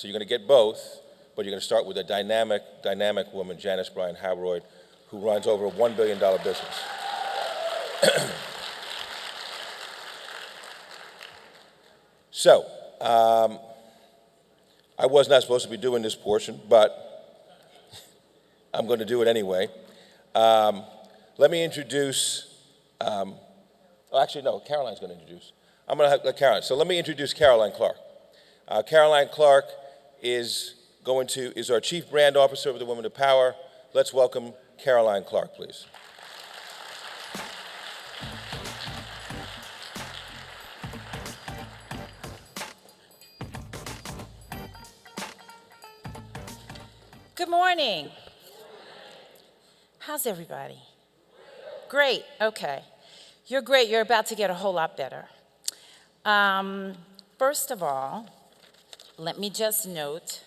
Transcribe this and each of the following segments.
So you're going to get both, but you're going to start with a dynamic woman, Janice Bryant Howroyd, who runs over a $1 billion business. So, I was not supposed to be doing this portion, but I'm going to do it anyway. Let me introduce, actually, no, Caroline's going to introduce. I'm going to have Caroline. So let me introduce Caroline Clark. Caroline Clark is our Chief Brand Officer of the Women of Power. Let's welcome Caroline Clark, please. Good morning. How's everybody? Great, okay. You're great, you're about to get a whole lot better. First of all, let me just note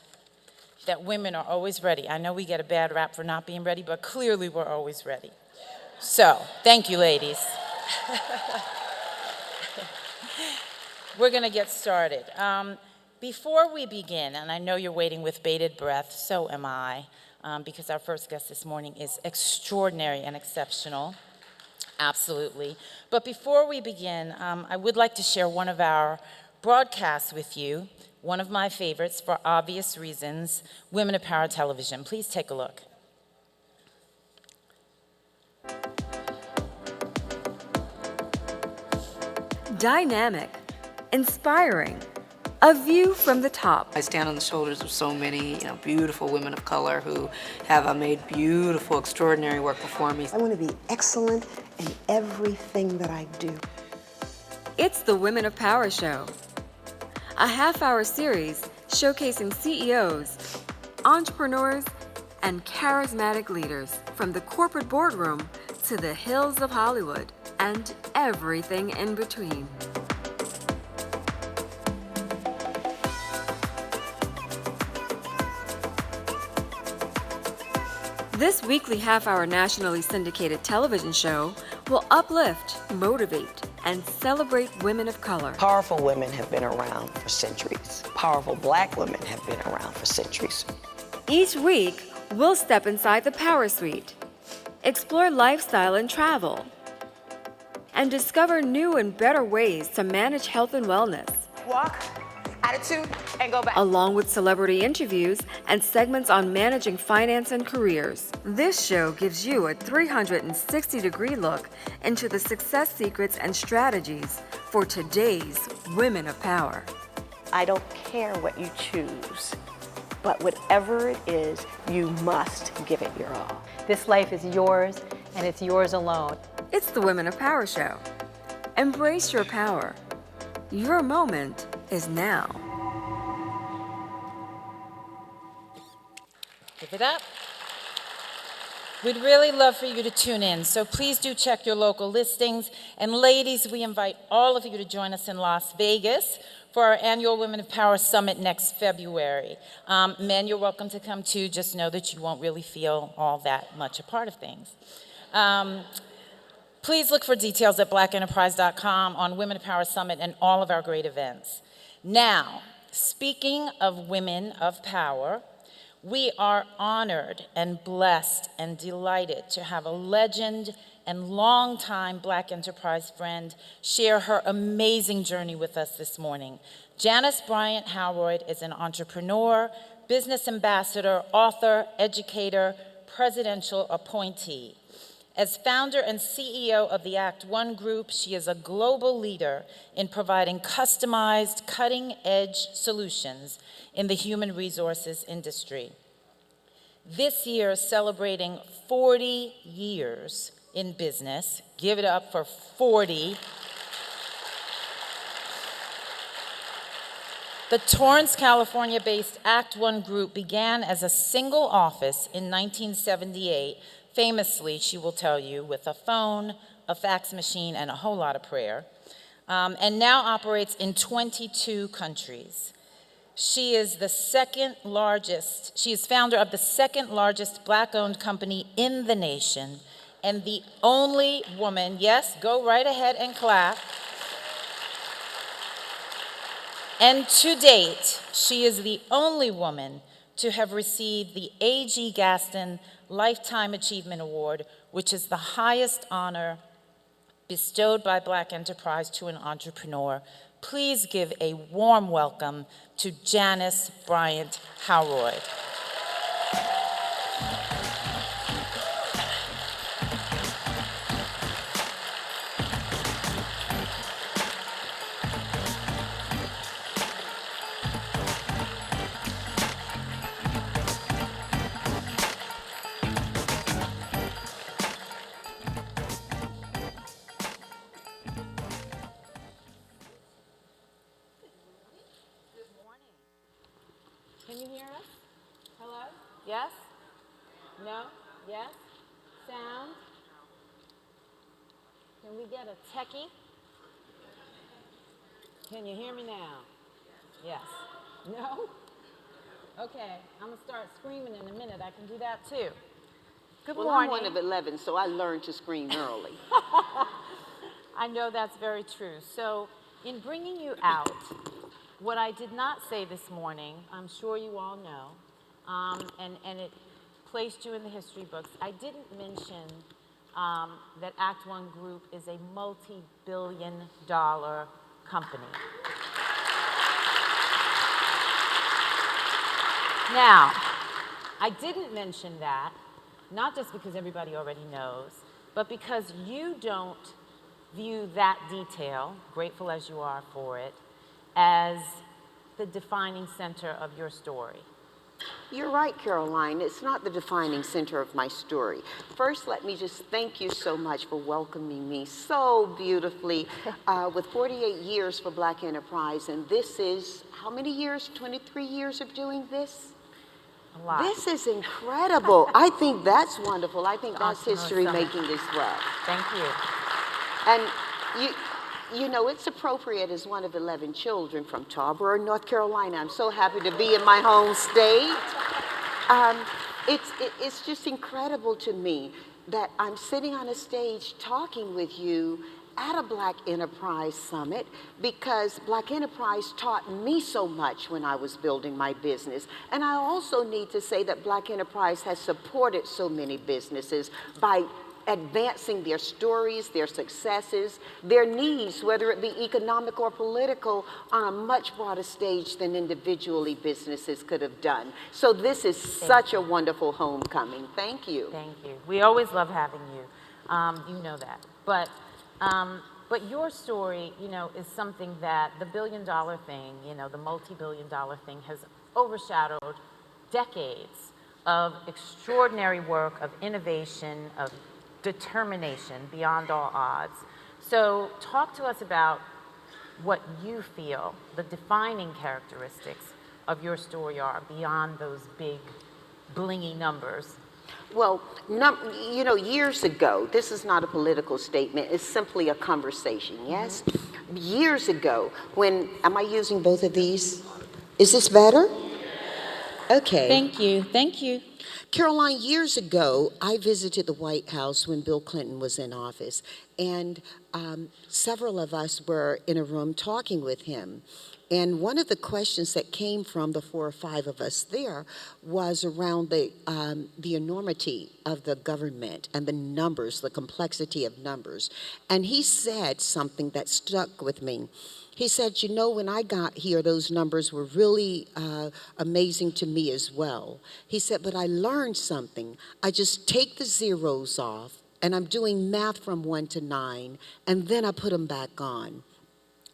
that women are always ready. I know we get a bad rap for not being ready, but clearly we're always ready. So, thank you, ladies. We're gonna get started. Before we begin, and I know you're waiting with bated breath, so am I, because our first guest this morning is extraordinary and exceptional, absolutely. But before we begin, I would like to share one of our broadcasts with you, one of my favorites for obvious reasons, Women of Power Television. Please take a look. Dynamic, inspiring, a view from the top. I stand on the shoulders of so many, beautiful women of color who have made beautiful, extraordinary work before me. I want to be excellent in everything that I do. It's the Women of Power Show, a half-hour series showcasing CEOs, entrepreneurs, and charismatic leaders from the corporate boardroom to the hills of Hollywood and everything in between. This weekly half-hour nationally syndicated television show will uplift, motivate, and celebrate women of color. Powerful women have been around for centuries. Powerful Black women have been around for centuries. Each week, we'll step inside the Power Suite, explore lifestyle and travel, and discover new and better ways to manage health and wellness. Walk, attitude, and go back. Along with celebrity interviews and segments on managing finance and careers. This show gives you a 360-degree look into the success secrets and strategies for today's Women of Power. I don't care what you choose, but whatever it is, you must give it your all. This life is yours, and it's yours alone. It's the Women of Power Show. Embrace your power. Your moment is now. Give it up. We'd really love for you to tune in, so please do check your local listings. And ladies, we invite all of you to join us in Las Vegas for our annual Women of Power Summit next February. Men, you're welcome to come too. Just know that you won't really feel all that much a part of things. Please look for details at blackenterprise.com on Women of Power Summit and all of our great events. Now, speaking of women of power, we are honored and blessed and delighted to have a legend and longtime Black enterprise friend share her amazing journey with us this morning. Janice Bryant Howroyd is an entrepreneur, business ambassador, author, educator, presidential appointee. As founder and CEO of the ActOne Group, she is a global leader in providing customized, cutting-edge solutions in the human resources industry. This year, celebrating 40 years in business. Give it up for 40. The Torrance, California-based ActOne Group began as a single office in 1978, famously, she will tell you, with a phone, a fax machine, and a whole lot of prayer, and now operates in 22 countries. She is founder of the second largest Black-owned company in the nation, and the only woman, yes, go right ahead and clap, And to date, she is the only woman to have received the A.G. Gaston Lifetime Achievement Award, which is the highest honor bestowed by Black enterprise to an entrepreneur. Please give a warm welcome to Janice Bryant Howroyd. Can you hear us? Hello? Yes? No? Yes? Sound? Can we get a techie? Can you hear me now? Yes. No? Okay, I'm gonna start screaming in a minute. I can do that too. Good Well, morning. I'm one of 11, so I learned to scream early. I know that's very true. So, in bringing you out, what I did not say this morning, I'm sure you all know, and it placed you in the history books. I didn't mention that ActOne Group is a multi-billion-dollar company. Now, I didn't mention that, not just because everybody already knows, but because you don't view that detail, grateful as you are for it, as the defining center of your story. You're right, Caroline. It's not the defining center of my story. First, let me just thank you so much for welcoming me so beautifully with 48 years for Black Enterprise. And this is, how many years? 23 years of doing this? A lot. This is incredible. I think that's wonderful. I think that's Entrepreneur history Summit. making as well. Thank you. And you know, it's appropriate as one of 11 children from Tarboro, North Carolina. I'm so happy to be in my home state. It's just incredible to me that I'm sitting on a stage talking with you at a Black Enterprise Summit because Black Enterprise taught me so much when I was building my business. And I also need to say that Black Enterprise has supported so many businesses by advancing their stories, their successes, their needs, whether it be economic or political, on a much broader stage than individually businesses could have done. So this is such a wonderful homecoming. Thank you. Thank you. We always love having you. You know that. But your story, you know, is something that the billion-dollar thing, you know, the multi-billion-dollar thing has overshadowed decades of extraordinary work, of innovation, of determination beyond all odds. So talk to us about what you feel the defining characteristics of your story are beyond those big, blingy numbers. Well, you know, years ago, this is not a political statement, it's simply a conversation, yes? Mm-hmm. Years ago, when, am I using both of these? Is this better? Okay. Thank you, thank you. Caroline, years ago, I visited the White House when Bill Clinton was in office, and several of us were in a room talking with him. And one of the questions that came from the 4 or 5 of us there was around the enormity of the government and the numbers, the complexity of numbers. And he said something that stuck with me. He said, you know, when I got here, those numbers were really amazing to me as well. He said, but I learned something. I just take the zeros off, and I'm doing math from 1 to 9, and then I put them back on.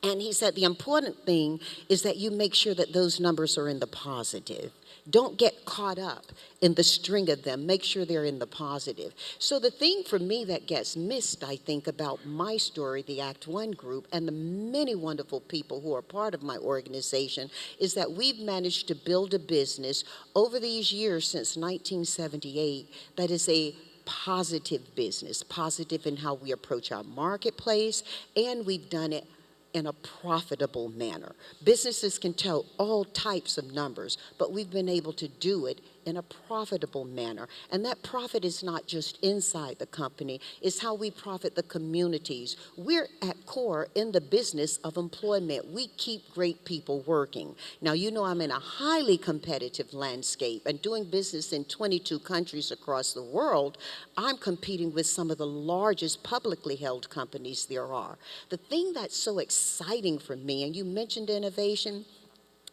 And he said, the important thing is that you make sure that those numbers are in the positive. Don't get caught up in the string of them. Make sure they're in the positive. So the thing for me that gets missed, I think, about my story, the ActOne Group, and the many wonderful people who are part of my organization, is that we've managed to build a business over these years since 1978 that is a positive business, positive in how we approach our marketplace, and we've done it in a profitable manner. Businesses can tell all types of numbers, but we've been able to do it in a profitable manner. And that profit is not just inside the company, it's how we profit the communities. We're at core in the business of employment. We keep great people working. Now, you know I'm in a highly competitive landscape, and doing business in 22 countries across the world, I'm competing with some of the largest publicly held companies there are. The thing that's so exciting for me, and you mentioned innovation,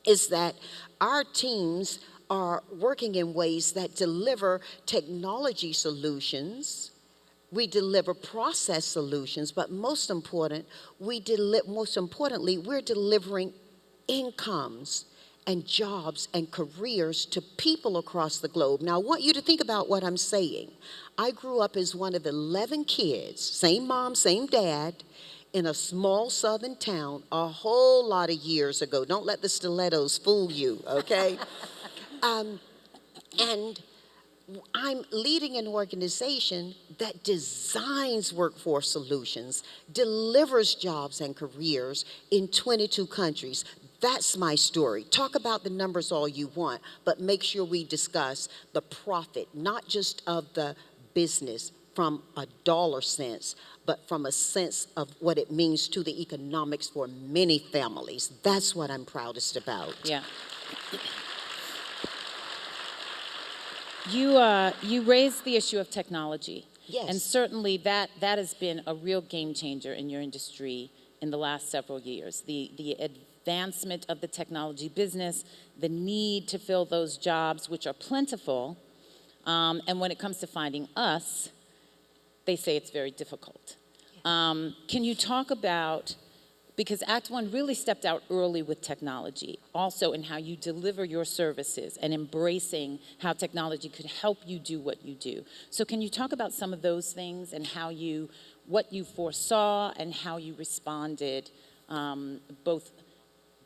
is that our teams are working in ways that deliver technology solutions. We deliver process solutions, but most importantly, we're delivering incomes and jobs and careers to people across the globe. Now, I want you to think about what I'm saying. I grew up as one of 11 kids, same mom, same dad, in a small southern town a whole lot of years ago. Don't let the stilettos fool you, okay? And I'm leading an organization that designs workforce solutions, delivers jobs and careers in 22 countries. That's my story. Talk about the numbers all you want, but make sure we discuss the profit, not just of the business from a dollar sense, but from a sense of what it means to the economics for many families. That's what I'm proudest about. Yeah. You raised the issue of technology. Yes. And certainly that has been a real game changer in your industry in the last several years. The advancement of the technology business, the need to fill those jobs, which are plentiful, and when it comes to finding us, they say it's very difficult. Can you talk about, because ActOne really stepped out early with technology, also in how you deliver your services and embracing how technology could help you do what you do. So can you talk about some of those things and what you foresaw and how you responded, both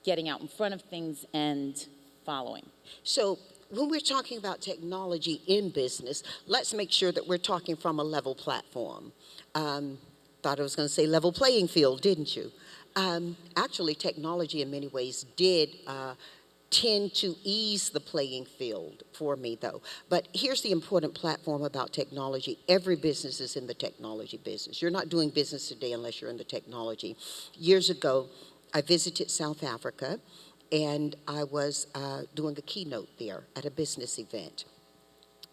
getting out in front of things and following? So when we're talking about technology in business, let's make sure that we're talking from a level platform. Thought I was going to say level playing field, didn't you? Actually, technology in many ways did tend to ease the playing field for me, though. But here's the important platform about technology. Every business is in the technology business. You're not doing business today unless you're in the technology. Years ago, I visited South Africa, and I was doing a keynote there at a business event.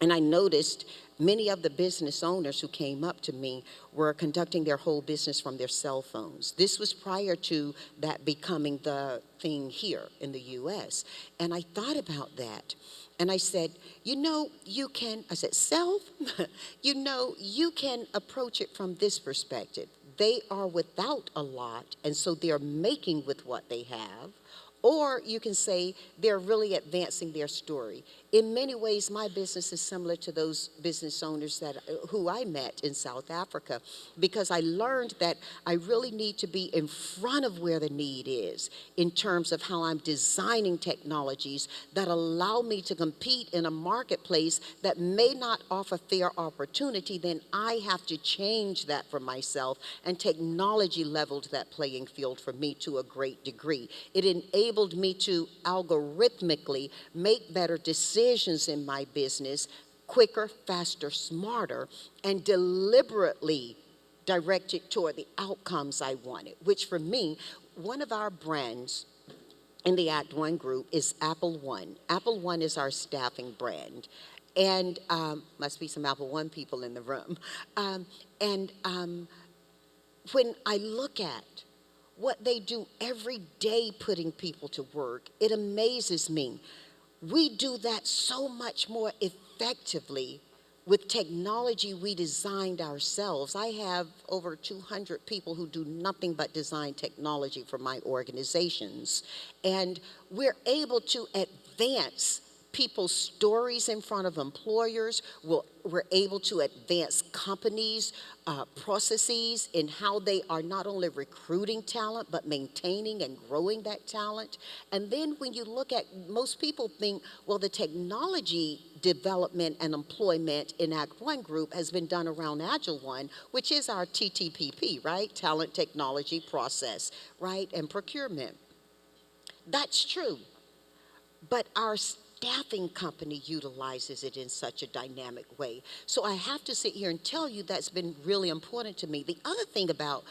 And I noticed many of the business owners who came up to me were conducting their whole business from their cell phones. This was prior to that becoming the thing here in the U.S. And I thought about that. And I said, I said, self, you can approach it from this perspective. They are without a lot, and so they're making with what they have. Or you can say they're really advancing their story. In many ways, my business is similar to those business owners who I met in South Africa, because I learned that I really need to be in front of where the need is in terms of how I'm designing technologies that allow me to compete in a marketplace that may not offer fair opportunity. Then I have to change that for myself, and technology leveled that playing field for me to a great degree. It enabled me to algorithmically make better decisions in my business quicker, faster, smarter, and deliberately direct it toward the outcomes I wanted, which for me, one of our brands in the ActOne Group is Apple One. Apple One is our staffing brand. And must be some Apple One people in the room. When I look at what they do every day putting people to work, it amazes me. We do that so much more effectively with technology we designed ourselves. I have over 200 people who do nothing but design technology for my organizations. And we're able to advance people's stories in front of employers. We're able to advance companies' processes in how they are not only recruiting talent, but maintaining and growing that talent. And then when you look at, most people think, well, the technology development and employment in ActOne Group has been done around AgILE, which is our TTPP, right? Talent, technology, process, right? And procurement. That's true. But our staffing company utilizes it in such a dynamic way. So I have to sit here and tell you that's been really important to me. The other thing about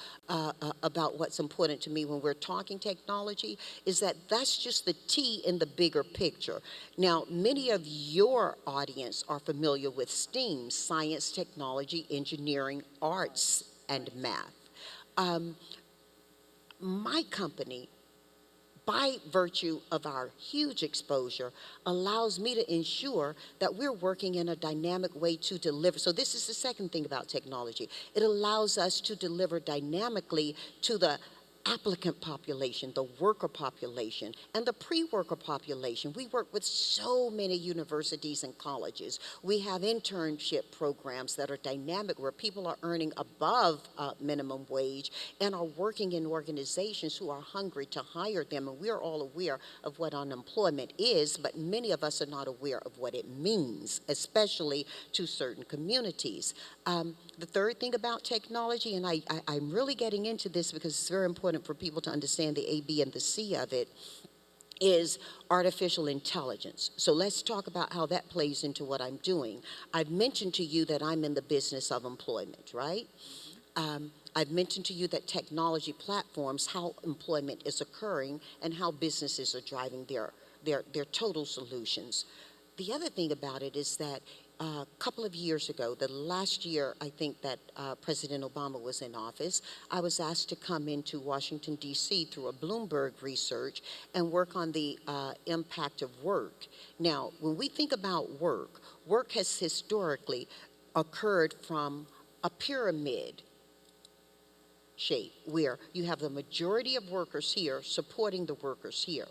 what's important to me when we're talking technology is that that's just the T in the bigger picture. Now, many of your audience are familiar with STEAM, science, technology, engineering, arts, and math. My company, by virtue of our huge exposure, allows me to ensure that we're working in a dynamic way to deliver. So this is the second thing about technology. It allows us to deliver dynamically to the applicant population, the worker population, and the pre-worker population. We work with so many universities and colleges. We have internship programs that are dynamic where people are earning above minimum wage and are working in organizations who are hungry to hire them. And we're all aware of what unemployment is, but many of us are not aware of what it means, especially to certain communities. The third thing about technology, and I'm really getting into this because it's very important for people to understand the A, B, and the C of it, is artificial intelligence. So let's talk about how that plays into what I'm doing. I've mentioned to you that I'm in the business of employment, right? I've mentioned to you that technology platforms, how employment is occurring and how businesses are driving their total solutions. The other thing about it is that a couple of years ago, the last year I think that President Obama was in office, I was asked to come into Washington, D.C. through a Bloomberg research and work on the impact of work. Now, when we think about work, work has historically occurred from a pyramid shape where you have the majority of workers here supporting the workers here.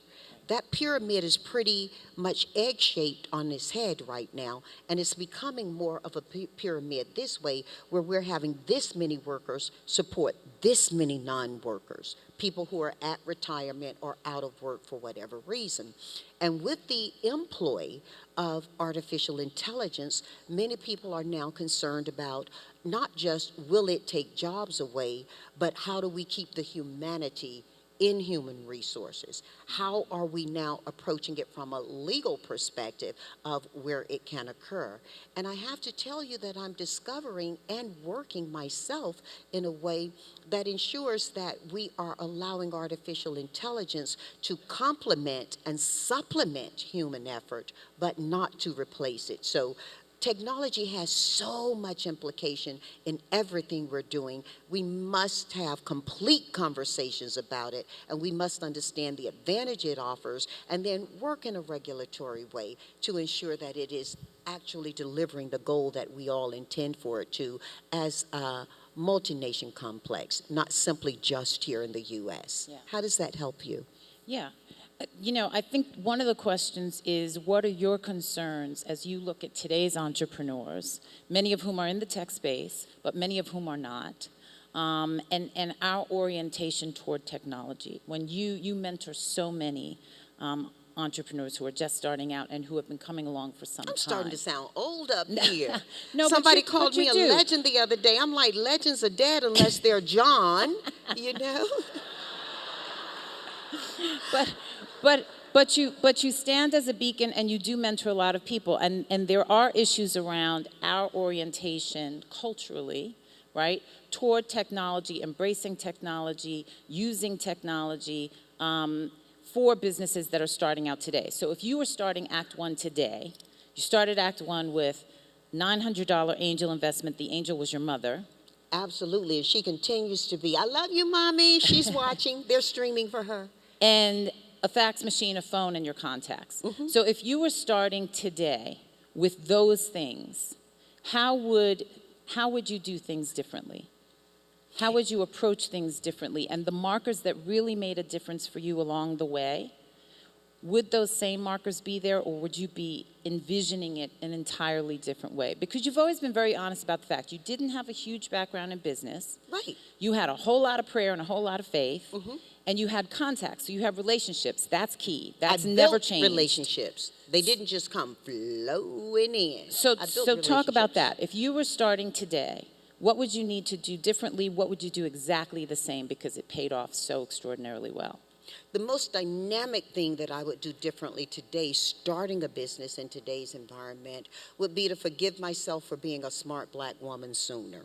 That pyramid is pretty much egg-shaped on its head right now, and it's becoming more of a pyramid this way, where we're having this many workers support this many non-workers, people who are at retirement or out of work for whatever reason. And with the employ of artificial intelligence, many people are now concerned about not just will it take jobs away, but how do we keep the humanity in human resources? How are we now approaching it from a legal perspective of where it can occur? And I have to tell you that I'm discovering and working myself in a way that ensures that we are allowing artificial intelligence to complement and supplement human effort, but not to replace it. So technology has so much implication in everything we're doing. We must have complete conversations about it, and we must understand the advantage it offers, and then work in a regulatory way to ensure that it is actually delivering the goal that we all intend for it to as a multi-nation complex, not simply just here in the U.S. Yeah. How does that help you? Yeah. You know, I think one of the questions is, what are your concerns as you look at today's entrepreneurs, many of whom are in the tech space, but many of whom are not, and our orientation toward technology? When you mentor so many entrepreneurs who are just starting out and who have been coming along for some time. I'm starting to sound old up here. No, Somebody but called me you a do. legend the other day. I'm like, legends are dead unless they're John, you know? But you stand as a beacon, and you do mentor a lot of people, and there are issues around our orientation culturally, right, toward technology, embracing technology, using technology for businesses that are starting out today. So if you were starting ActOne today, you started ActOne with $900 angel investment. The angel was your mother. Absolutely, and she continues to be. I love you, Mommy. She's watching. They're streaming for her. And a fax machine, a phone, and your contacts. Mm-hmm. So if you were starting today with those things, how would you do things differently? How would you approach things differently? And the markers that really made a difference for you along the way, would those same markers be there, or would you be envisioning it an entirely different way? Because you've always been very honest about the fact you didn't have a huge background in business. Right. You had a whole lot of prayer and a whole lot of faith. Mm-hmm. And you had contacts, so you have relationships. That's key. That's I never built changed. Relationships. They didn't just come flowing in. So talk about that. If you were starting today, what would you need to do differently? What would you do exactly the same because it paid off so extraordinarily well? The most dynamic thing that I would do differently today, starting a business in today's environment, would be to forgive myself for being a smart black woman sooner.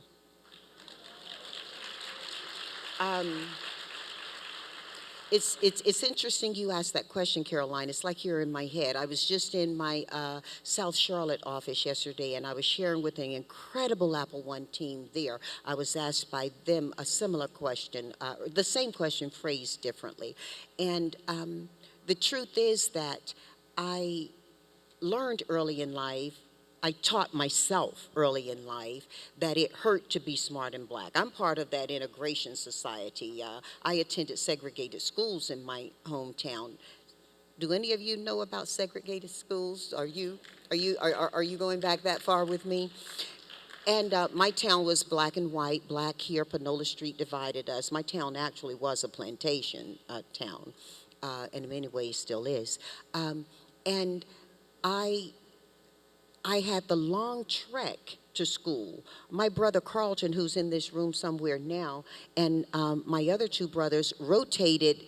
It's interesting you asked that question, Caroline. It's like you're in my head. I was just in my South Charlotte office yesterday, and I was sharing with an incredible Apple One team there. I was asked by them a similar question, the same question phrased differently. And the truth is that I learned early in life, I taught myself early in life that it hurt to be smart and black. I'm part of that integration society. I attended segregated schools in my hometown. Do any of you know about segregated schools? Are you going back that far with me? And my town was black and white. Black here, Panola Street divided us. My town actually was a plantation town, and in many ways still is. And I had the long trek to school. My brother Carlton, who's in this room somewhere now, and my other two brothers rotated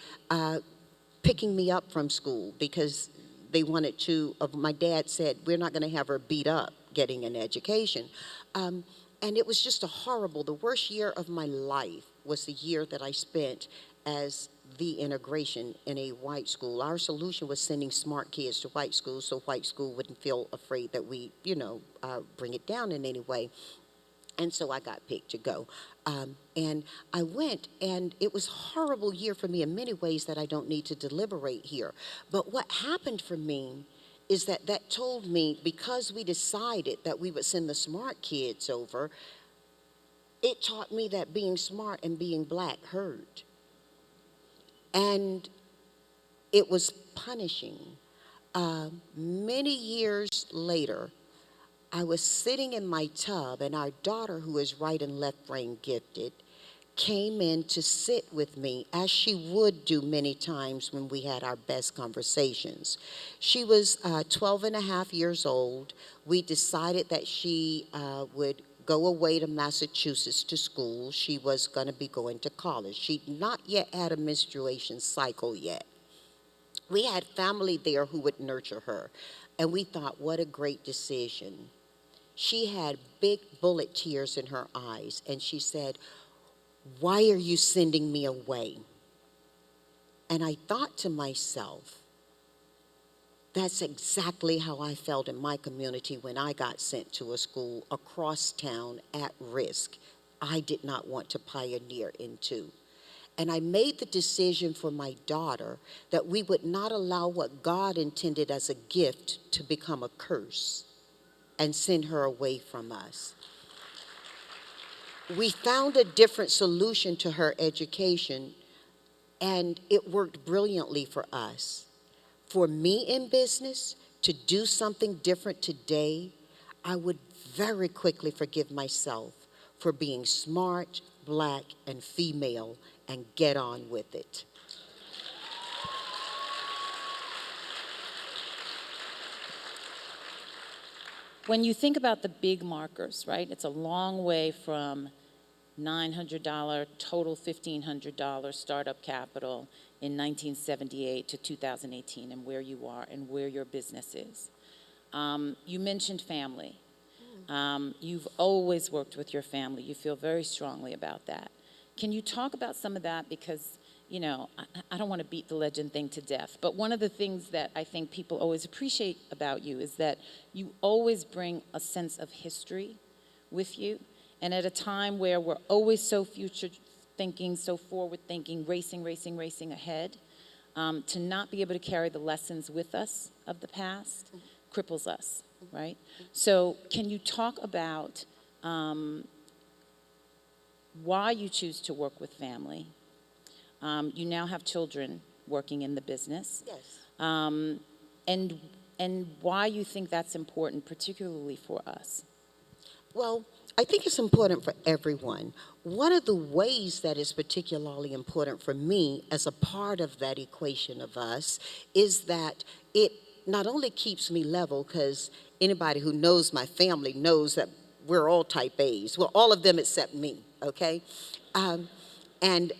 picking me up from school because they wanted to, my dad said, we're not going to have her beat up getting an education. And it was just the worst year of my life was the year that I spent as the integration in a white school. Our solution was sending smart kids to white schools so white school wouldn't feel afraid that we, bring it down in any way. And so I got picked to go. And I went, and it was a horrible year for me in many ways that I don't need to deliberate here. But what happened for me is that told me, because we decided that we would send the smart kids over, it taught me that being smart and being black hurt. And it was punishing. Many years later, I was sitting in my tub, and our daughter, who is right and left brain gifted, came in to sit with me, as she would do many times when we had our best conversations. She was 12 and a half years old. We decided that she would go away to Massachusetts to school. She was going to be going to college. She'd not yet had a menstruation cycle yet. We had family there who would nurture her, and we thought, what a great decision. She had big bullet tears in her eyes, and she said, why are you sending me away? And I thought to myself, that's exactly how I felt in my community when I got sent to a school across town at risk. I did not want to pioneer into. And I made the decision for my daughter that we would not allow what God intended as a gift to become a curse and send her away from us. We found a different solution to her education, and it worked brilliantly for us. For me in business, to do something different today, I would very quickly forgive myself for being smart, black, and female, and get on with it. When you think about the big markers, right, it's a long way from $900 total $1,500 startup capital in 1978 to 2018 and where you are and where your business is. You mentioned family. You've always worked with your family. You feel very strongly about that. Can you talk about some of that? Because, I don't want to beat the legend thing to death, but one of the things that I think people always appreciate about you is that you always bring a sense of history with you. And at a time where we're always so future thinking, so forward thinking, racing ahead, to not be able to carry the lessons with us of the past cripples us, right? So can you talk about why you choose to work with family? You now have children working in the business. Yes. And why you think that's important, particularly for us. Well, I think it's important for everyone. One of the ways that is particularly important for me as a part of that equation of us is that it not only keeps me level, because anybody who knows my family knows that we're all type A's. Well, all of them except me, okay? And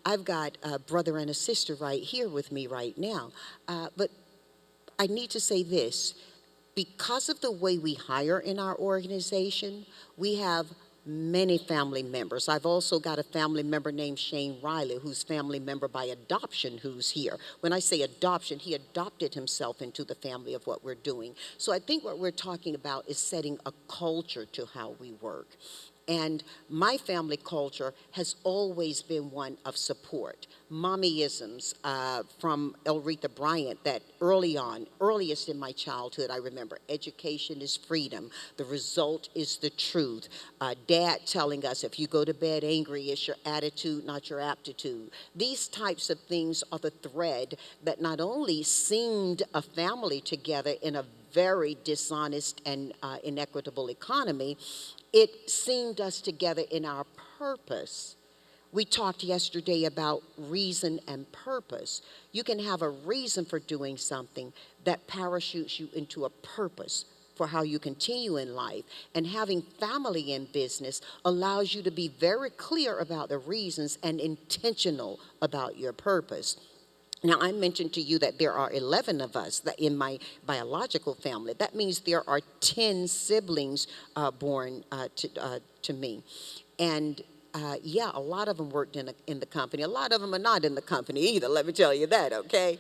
I've got a brother and a sister right here with me right now. But I need to say this. Because of the way we hire in our organization, we have many family members. I've also got a family member named Shane Riley, who's family member by adoption, who's here. When I say adoption, he adopted himself into the family of what we're doing. So I think what we're talking about is setting a culture to how we work. And my family culture has always been one of support. Mommyisms from Elretha Bryant that earliest in my childhood, I remember, education is freedom. The result is the truth. Dad telling us if you go to bed angry, it's your attitude, not your aptitude. These types of things are the thread that not only seamed a family together in a very dishonest and inequitable economy, it seamed us together in our purpose. We talked yesterday about reason and purpose. You can have a reason for doing something that parachutes you into a purpose for how you continue in life. And having family in business allows you to be very clear about the reasons and intentional about your purpose. Now, I mentioned to you that there are 11 of us that in my biological family. That means there are 10 siblings born to me. And yeah, a lot of them worked in the company. A lot of them are not in the company either, let me tell you that, okay?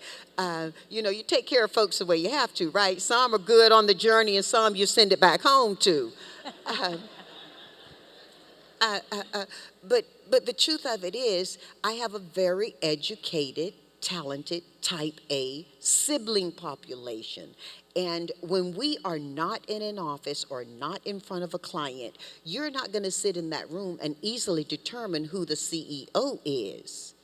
You know, you take care of folks the way you have to, right? Some are good on the journey and some you send it back home to. But the truth of it is, I have a very educated, talented, type A sibling population. And when we are not in an office or not in front of a client, you're not going to sit in that room and easily determine who the CEO is.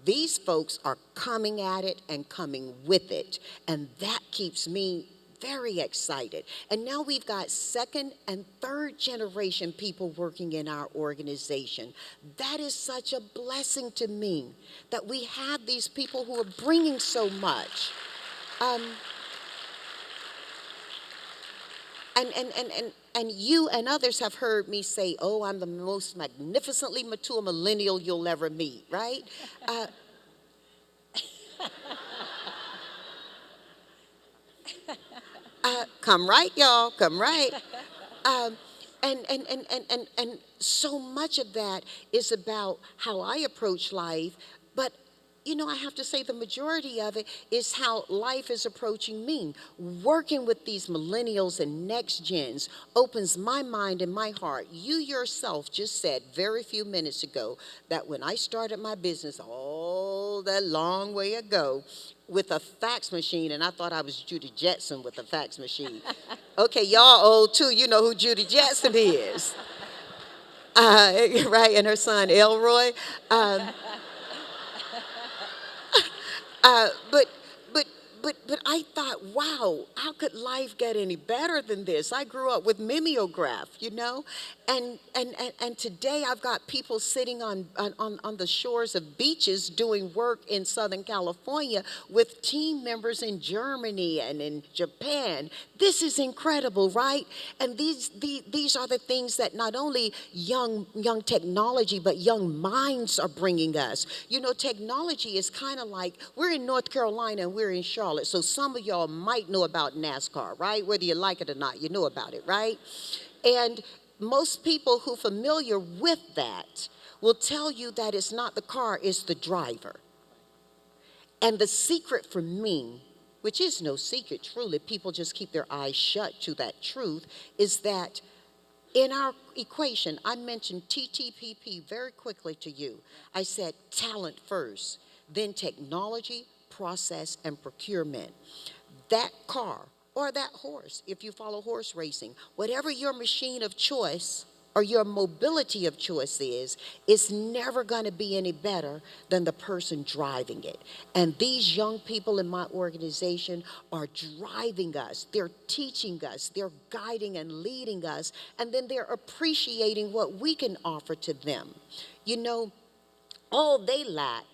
These folks are coming at it and coming with it. And that keeps me very excited. And now we've got second and third generation people working in our organization. That is such a blessing to me that we have these people who are bringing so much. And you and others have heard me say, oh, I'm the most magnificently mature millennial you'll ever meet, right? Come right, y'all, come right. And so much of that is about how I approach life, but you know, I have to say the majority of it is how life is approaching me. Working with these millennials and next gens opens my mind and my heart. You yourself just said very few minutes ago that when I started my business, all that long way ago, with a fax machine, and I thought I was Judy Jetson with a fax machine. Okay, y'all old too, you know who Judy Jetson is. Right, and her son Elroy. But I thought, wow, how could life get any better than this? I grew up with mimeograph, you know, and today I've got people sitting on the shores of beaches doing work in Southern California with team members in Germany and in Japan. This is incredible, right? And these are the things that not only young technology, but young minds are bringing us. You know, technology is kind of like, we're in North Carolina and we're in Charlotte, so some of y'all might know about NASCAR, right? Whether you like it or not, you know about it, right? And most people who are familiar with that will tell you that it's not the car, it's the driver. And the secret for me, which is no secret, truly, people just keep their eyes shut to that truth, is that in our equation, I mentioned TTPP very quickly to you. I said talent first, then technology, process, and procurement. That car or that horse, if you follow horse racing, whatever your machine of choice or your mobility of choice is, it's never going to be any better than the person driving it. And these young people in my organization are driving us. They're teaching us. They're guiding and leading us. And then they're appreciating what we can offer to them. You know, all they lack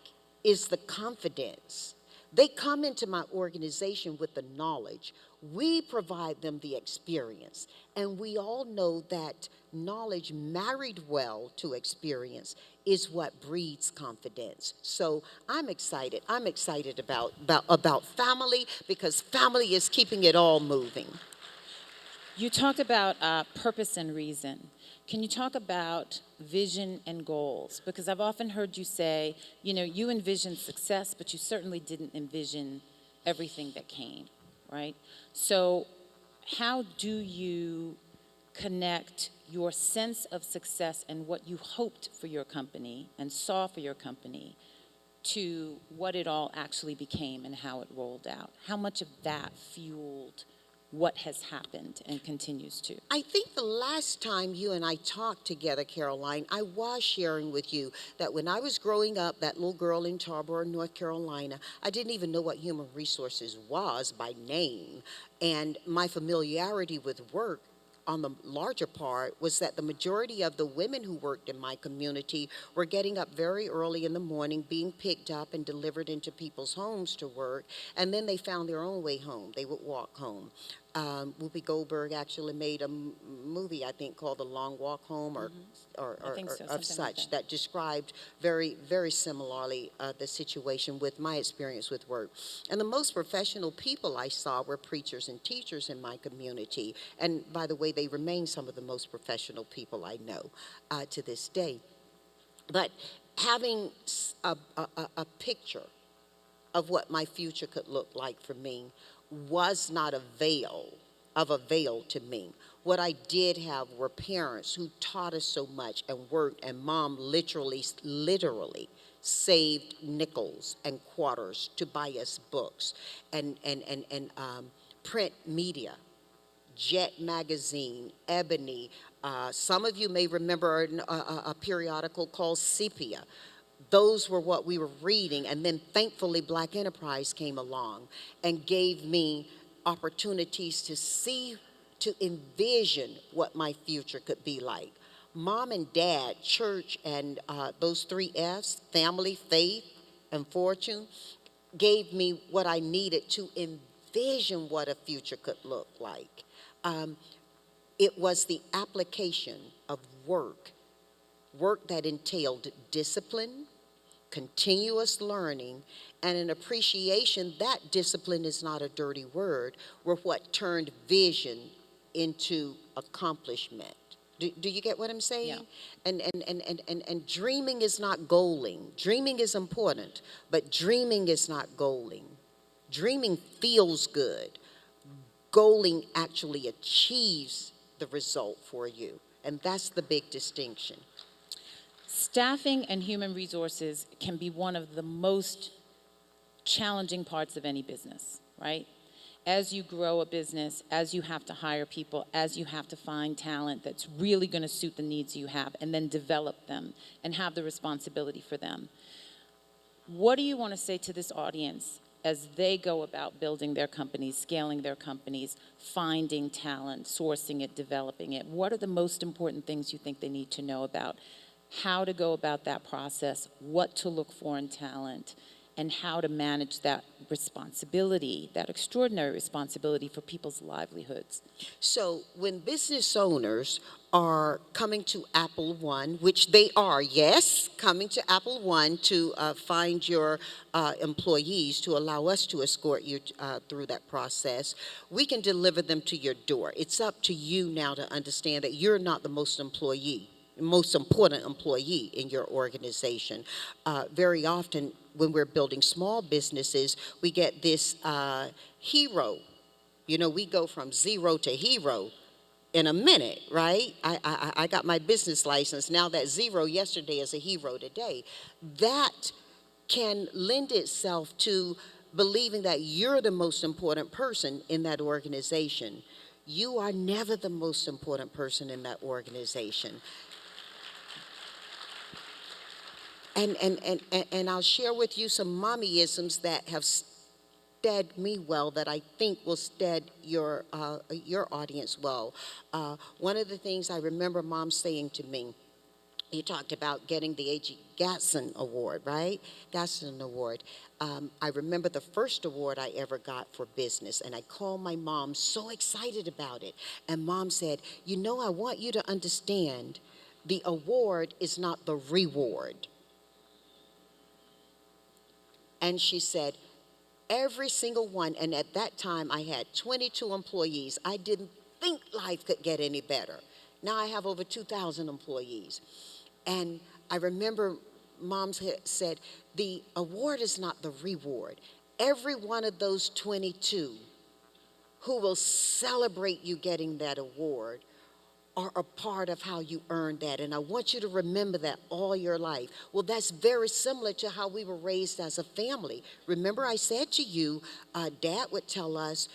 is the confidence. They come into my organization with the knowledge. We provide them the experience. And we all know that knowledge married well to experience is what breeds confidence. So I'm excited. I'm excited about family, because family is keeping it all moving. You talked about purpose and reason. Can you talk about vision and goals? Because I've often heard you say, you know, you envisioned success, but you certainly didn't envision everything that came, right? So how do you connect your sense of success and what you hoped for your company and saw for your company to what it all actually became and how it rolled out? How much of that fueled what has happened and continues to? I think the last time you and I talked together, Caroline, I was sharing with you that when I was growing up, that little girl in Tarboro, North Carolina, I didn't even know what human resources was by name. And my familiarity with work on the larger part was that the majority of the women who worked in my community were getting up very early in the morning, being picked up and delivered into people's homes to work, and then they found their own way home. They would walk home. Whoopi Goldberg actually made a movie, I think, called The Long Walk Home, or I think so, of something like such, that. that described very, very similarly the situation with my experience with work. And the most professional people I saw were preachers and teachers in my community. And by the way, they remain some of the most professional people I know to this day. But having a picture of what my future could look like for me was not a veil to me. What I did have were parents who taught us so much and worked, and mom literally saved nickels and quarters to buy us books and print media. Jet Magazine, Ebony. Some of you may remember a periodical called Sepia. Those were what we were reading, and then thankfully Black Enterprise came along and gave me opportunities to see, to envision what my future could be like. Mom and dad, church, and those 3 F's, family, faith, and fortune, gave me what I needed to envision what a future could look like. It was the application of work that entailed discipline, continuous learning, and an appreciation that discipline is not a dirty word, were what turned vision into accomplishment. Do you get what I'm saying? Yeah. And dreaming is not goaling. Dreaming is important, but dreaming is not goaling. Dreaming feels good. Goaling actually achieves the result for you, and that's the big distinction. Staffing and human resources can be one of the most challenging parts of any business, right? As you grow a business, as you have to hire people, as you have to find talent that's really going to suit the needs you have, and then develop them and have the responsibility for them. What do you want to say to this audience as they go about building their companies, scaling their companies, finding talent, sourcing it, developing it? What are the most important things you think they need to know about how to go about that process, what to look for in talent, and how to manage that responsibility, that extraordinary responsibility for people's livelihoods? So when business owners are coming to Apple One, which they are, yes, coming to Apple One to find your employees, to allow us to escort you through that process, we can deliver them to your door. It's up to you now to understand that you're not the most important employee in your organization. Very often when we're building small businesses, we get this hero. You know, we go from zero to hero in a minute, right? I got my business license. Now that zero yesterday is a hero today. That can lend itself to believing that you're the most important person in that organization. You are never the most important person in that organization. And I'll share with you some mommyisms that have stead me well, that I think will stead your audience well. One of the things I remember mom saying to me You talked about getting the A.G. Gatson Award, right? Gatson Award. I remember the first award I ever got for business, and I called my mom so excited about it. And Mom said, you know, I want you to understand the award is not the reward. And she said, every single one, and at that time I had 22 employees. I didn't think life could get any better. Now I have over 2,000 employees. And I remember Mom said, the award is not the reward. Every one of those 22 who will celebrate you getting that award are a part of how you earned that. And I want you to remember that all your life. Well, that's very similar to how we were raised as a family. Remember I said to you, Dad would tell us,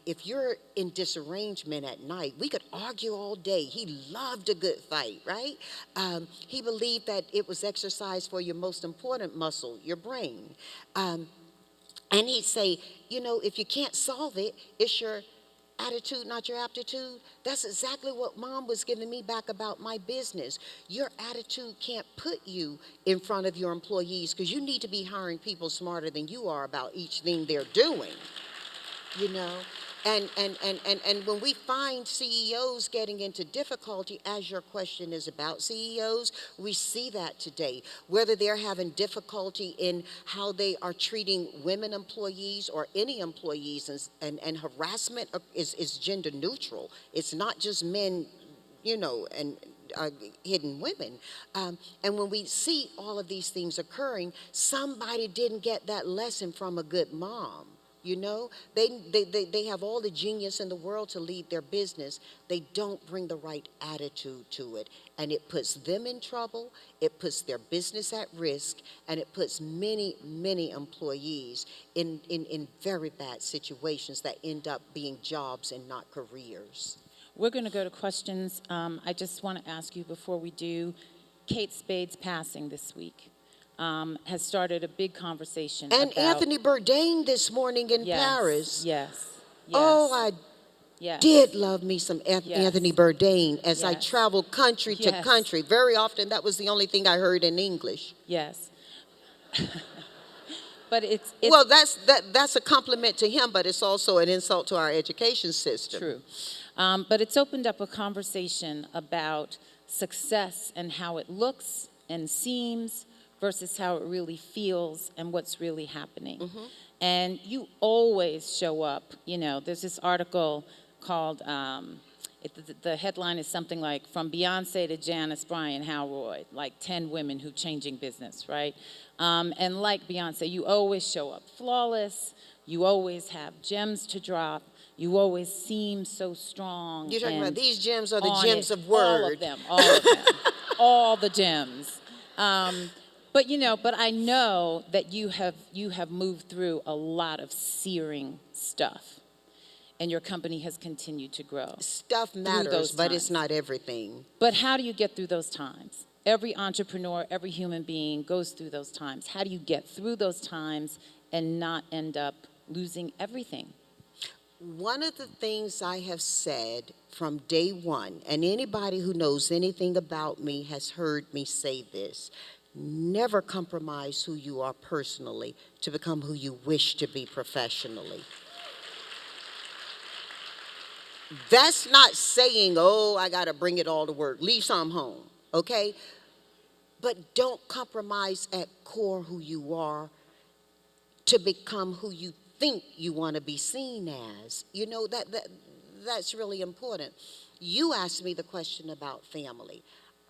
if you're in disarrangement at night, we could argue all day. He loved a good fight, right? He believed that it was exercise for your most important muscle, your brain. And he'd say, you know, if you can't solve it, it's your attitude, not your aptitude. That's exactly what Mom was giving me back about my business. Your attitude can't put you in front of your employees because you need to be hiring people smarter than you are about each thing they're doing. You know, and when we find CEOs getting into difficulty, as your question is about CEOs, we see that today. Whether they're having difficulty in how they are treating women employees or any employees, and harassment is gender neutral. It's not just men, you know, and hidden women. And when we see all of these things occurring, somebody didn't get that lesson from a good mom. You know, they have all the genius in the world to lead their business. They don't bring the right attitude to it. And it puts them in trouble, it puts their business at risk, and it puts many, many employees in very bad situations that end up being jobs and not careers. We're going to go to questions. I just want to ask you before we do, Kate Spade's passing this week. Has started a big conversation and about... Anthony Bourdain this morning in Yes, Paris. Yes. Oh, I Yes. did love me some Yes. Anthony Bourdain as I Yes. traveled country to Yes. country. Very often that was the only thing I heard in English. Yes. But it's Well, that's a compliment to him, but it's also an insult to our education system. true. But it's opened up a conversation about success and how it looks and seems versus how it really feels and what's really happening. Mm-hmm. And you always show up. You know, there's this article called, the headline is something like, From Beyonce to Janice Bryant Howroyd, like 10 women who changing business, right? And like Beyonce, you always show up flawless, you always have gems to drop, you always seem so strong. You're talking about and these gems are the on gems it. of word. All of them, all the gems. But you know, but I know that you have moved through a lot of searing stuff, and your company has continued to grow. Stuff those matters, but it's times. not everything. But how do you get through those times? Every entrepreneur, every human being goes through those times. How do you get through those times and not end up losing everything? One of the things I have said from day one, and anybody who knows anything about me has heard me say this: never compromise who you are personally to become who you wish to be professionally. That's not saying, oh, I got to bring it all to work. Leave some home, okay? But don't compromise at core who you are to become who you think you want to be seen as. You know, that's really important. You asked me the question about family.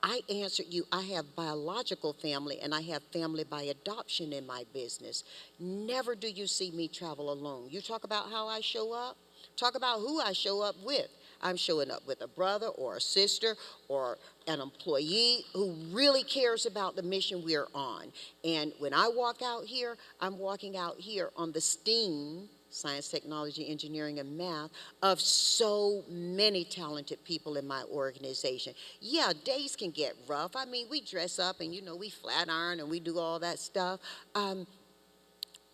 I answered you, I have biological family and I have family by adoption in my business. Never do you see me travel alone. You talk about how I show up, talk about who I show up with. I'm showing up with a brother or a sister or an employee who really cares about the mission we're on. And when I walk out here, I'm walking out here on the STEAM, science, technology, engineering, and math, of so many talented people in my organization. Yeah, days can get rough. I mean, we dress up and, you know, we flat iron and we do all that stuff.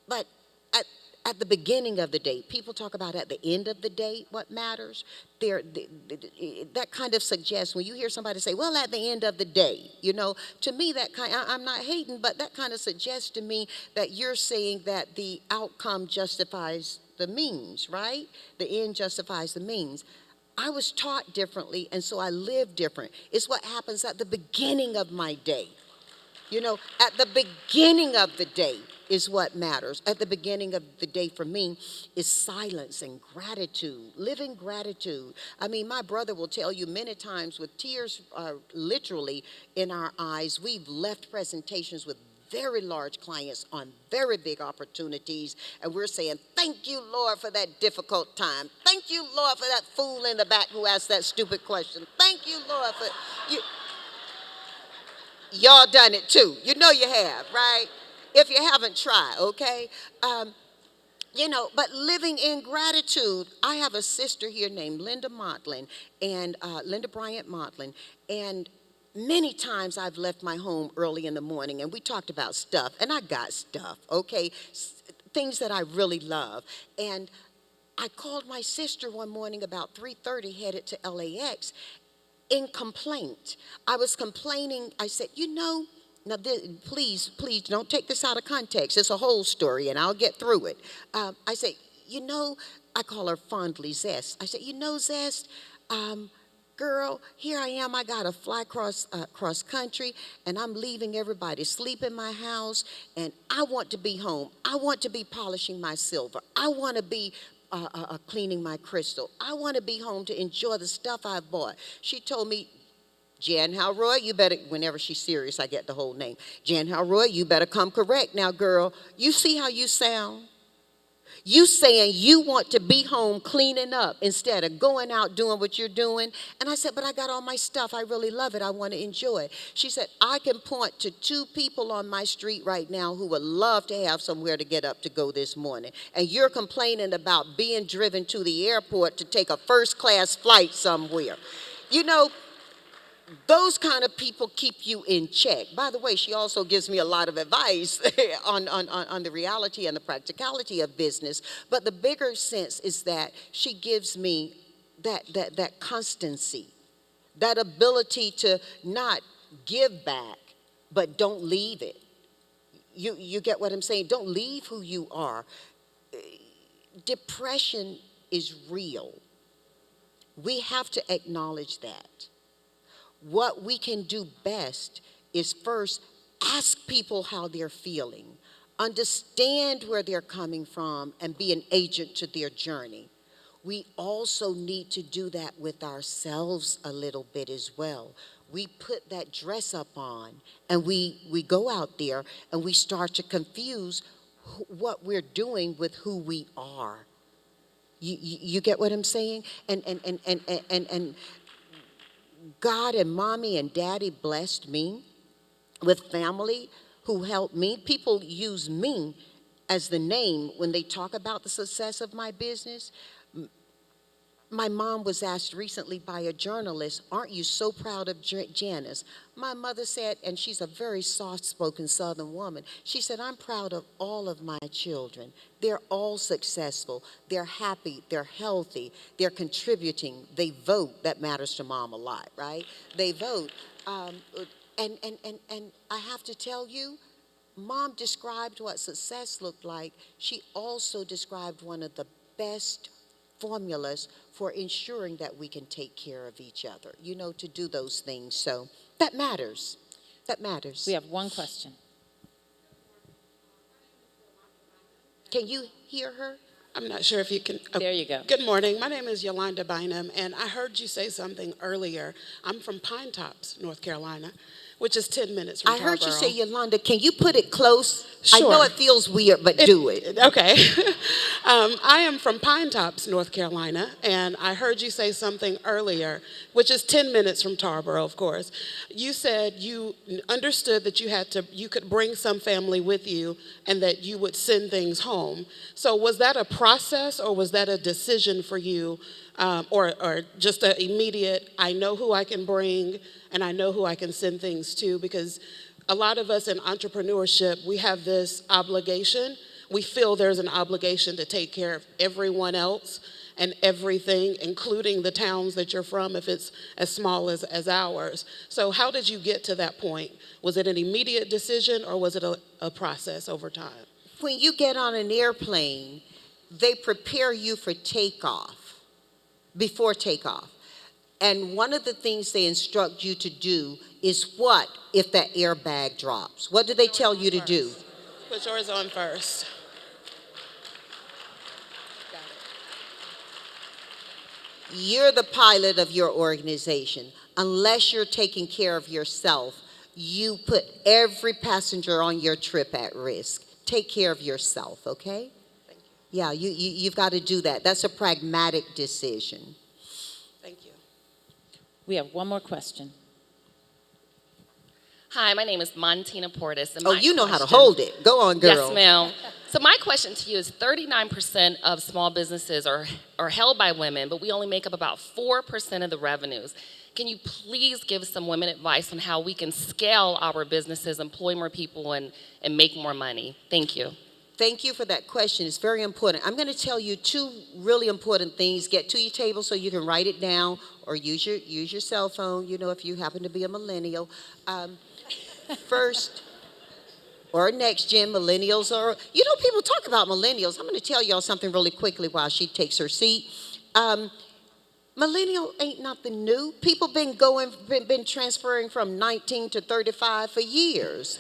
But at the beginning of the day. People talk about at the end of the day what matters. That kind of suggests when you hear somebody say, well, at the end of the day, to me I'm not hating, but that kind of suggests to me that you're saying that the outcome justifies the means, right? The end justifies the means. I was taught differently, and so I live different. It's what happens at the beginning of my day. At the beginning of the day is what matters. At the beginning of the day for me is silence and gratitude, living gratitude. I mean, my brother will tell you many times with tears literally in our eyes, we've left presentations with very large clients on very big opportunities, and we're saying, thank you, Lord, for that difficult time. Thank you, Lord, for that fool in the back who asked that stupid question. Thank you, Lord, for you. Y'all done it too. You know you have, right? If you haven't, try, okay? But living in gratitude. I have a sister here named Linda Motlin, and Linda Bryant Motlin, and many times I've left my home early in the morning, and we talked about stuff, and I got stuff, okay? Things that I really love. And I called my sister one morning about 3:30, headed to LAX, in complaint. I was complaining. I said, now please don't take this out of context. It's a whole story, and I'll get through it. I said, I call her fondly Zest. I said, Zest, girl, here I am. I got to fly cross country, and I'm leaving everybody sleep in my house, and I want to be home. I want to be polishing my silver. I want to be cleaning my crystal. I want to be home to enjoy the stuff I've bought. She told me, Jan Howroyd, you better, whenever she's serious, I get the whole name. Jan Howroyd, you better come correct now, girl. You see how you sound? You saying you want to be home cleaning up instead of going out doing what you're doing. And I said, but I got all my stuff. I really love it. I want to enjoy it. She said, I can point to 2 people on my street right now who would love to have somewhere to get up to go this morning. And you're complaining about being driven to the airport to take a first-class flight somewhere. Those kind of people keep you in check. By the way, she also gives me a lot of advice on the reality and the practicality of business. But the bigger sense is that she gives me that constancy, that ability to not give back, but don't leave it. You get what I'm saying? Don't leave who you are. Depression is real. We have to acknowledge that. What we can do best is first ask people how they're feeling, understand where they're coming from, and be an agent to their journey. We also need to do that with ourselves a little bit as well. We put that dress up on, and we go out there, and we start to confuse what we're doing with who we are. You get what I'm saying? And God and mommy and daddy blessed me with family who helped me. People use me as the name when they talk about the success of my business. My mom was asked recently by a journalist, aren't you so proud of Janice? My mother said, and she's a very soft-spoken Southern woman, she said, I'm proud of all of my children. They're all successful. They're happy. They're healthy. They're contributing. They vote. That matters to mom a lot, right? They vote. And I have to tell you, mom described what success looked like. She also described one of the best formulas for ensuring that we can take care of each other, to do those things. So that matters. That matters. We have one question. Can you hear her? I'm not sure if you can. There you go. Good morning. My name is Yolanda Bynum, and I heard you say something earlier. I'm from Pine Tops, North Carolina, which is 10 minutes from I heard you Tarboro. say Yolanda. Can you put it close? Sure. I know it feels weird, but do it. Okay. I am from Pine Tops, North Carolina, and I heard you say something earlier, which is 10 minutes from Tarboro, of course. You said you understood that you could bring some family with you and that you would send things home. So was that a process or was that a decision for you, or just an immediate, I know who I can bring and I know who I can send things to? Because a lot of us in entrepreneurship, we have this obligation we feel there's an obligation to take care of everyone else and everything, including the towns that you're from, if it's as small as ours. So how did you get to that point? Was it an immediate decision, or was it a process over time? When you get on an airplane, they prepare you for takeoff, before takeoff. And one of the things they instruct you to do is what if that airbag drops? What do they tell you to do? Put yours on first. You're the pilot of your organization. Unless you're taking care of yourself, you put every passenger on your trip at risk. Take care of yourself, okay? Thank you. Yeah, you've got to do that. That's a pragmatic decision. Thank you. We have one more question. Hi, my name is Montina Portis. And Oh, my you know how to question- hold it. Go on, girl. Yes, ma'am. So my question to you is 39% of small businesses are held by women, but we only make up about 4% of the revenues. Can you please give some women advice on how we can scale our businesses, employ more people, and make more money? Thank you. Thank you for that question. It's very important. I'm going to tell you two really important things. Get to your table so you can write it down, or use your cell phone, you know, if you happen to be a millennial. First, or next gen millennials, or, you know, people talk about millennials. I'm going to tell y'all something really quickly while she takes her seat. Millennial ain't nothing new. People been transferring from 19 to 35 for years.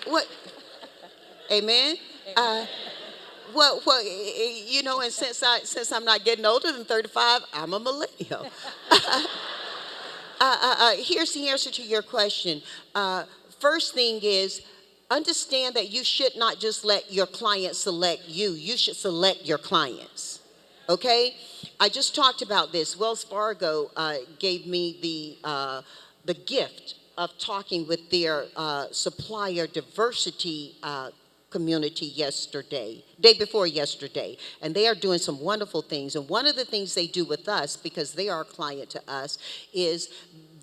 What, amen? You know, and since I'm not getting older than 35, I'm a millennial. Here's the answer to your question. First thing is, understand that you should not just let your clients select you. You should select your clients, okay? I just talked about this. Wells Fargo gave me the gift of talking with their supplier diversity community day before yesterday, and they are doing some wonderful things. And one of the things they do with us, because they are a client to us, is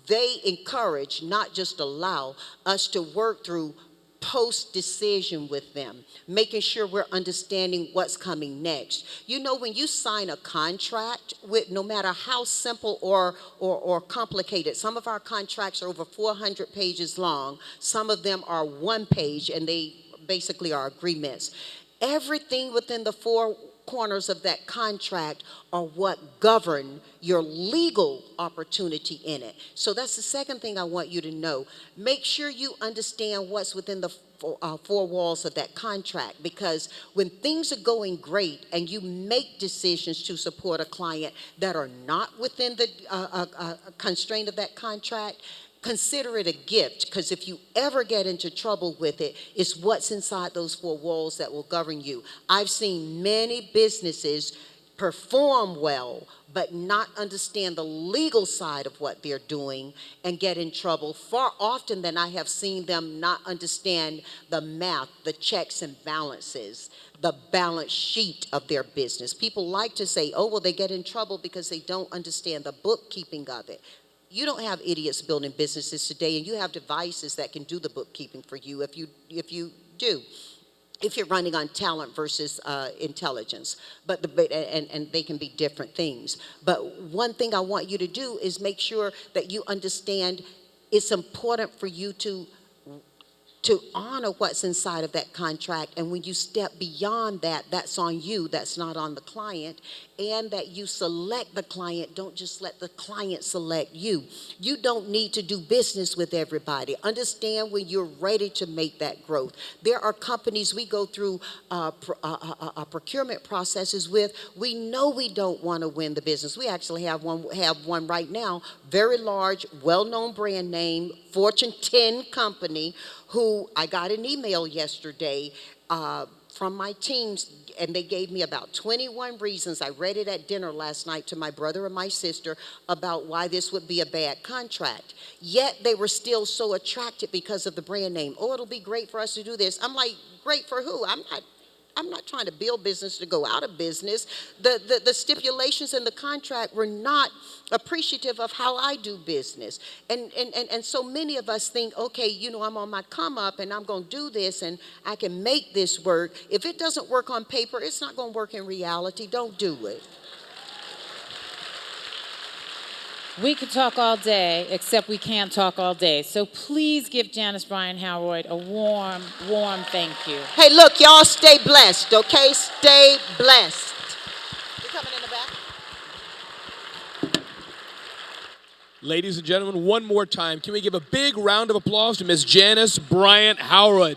they encourage, not just allow, us to work through post-decision with them, making sure we're understanding what's coming next. You know, when you sign a contract, with no matter how simple or complicated, some of our contracts are over 400 pages long, some of them are one page, and they basically are agreements. Everything within the four corners of that contract are what govern your legal opportunity in it. So that's the second thing I want you to know. Make sure you understand what's within the four walls of that contract, because when things are going great and you make decisions to support a client that are not within the constraint of that contract, consider it a gift, because if you ever get into trouble with it, it's what's inside those four walls that will govern you. I've seen many businesses perform well, but not understand the legal side of what they're doing and get in trouble far often than I have seen them not understand the math, the checks and balances, the balance sheet of their business. People like to say, oh, well, they get in trouble because they don't understand the bookkeeping of it. You don't have idiots building businesses today, and you have devices that can do the bookkeeping for you if you do. If you're running on talent versus intelligence, and they can be different things. But one thing I want you to do is make sure that you understand it's important for you to honor what's inside of that contract, and when you step beyond that, that's on you, that's not on the client, and that you select the client. Don't just let the client select you. You don't need to do business with everybody. Understand when you're ready to make that growth. There are companies we go through procurement processes with. We know we don't want to win the business. We actually have one right now, very large, well-known brand name, Fortune 10 company, who I got an email yesterday from my teams, and they gave me about 21 reasons. I read it at dinner last night to my brother and my sister about why this would be a bad contract. Yet they were still so attracted because of the brand name. Oh, it'll be great for us to do this. I'm like, great for who? I'm not trying to build business to go out of business. The stipulations in the contract were not appreciative of how I do business. And so many of us think, okay, you know, I'm on my come up and I'm going to do this and I can make this work. If it doesn't work on paper, it's not going to work in reality. Don't do it. We could talk all day, except we can't talk all day. So please give Janice Bryant Howroyd a warm, warm thank you. Hey, look, y'all stay blessed, okay? Stay blessed. You coming in the back? Ladies and gentlemen, one more time, can we give a big round of applause to Miss Janice Bryant Howroyd?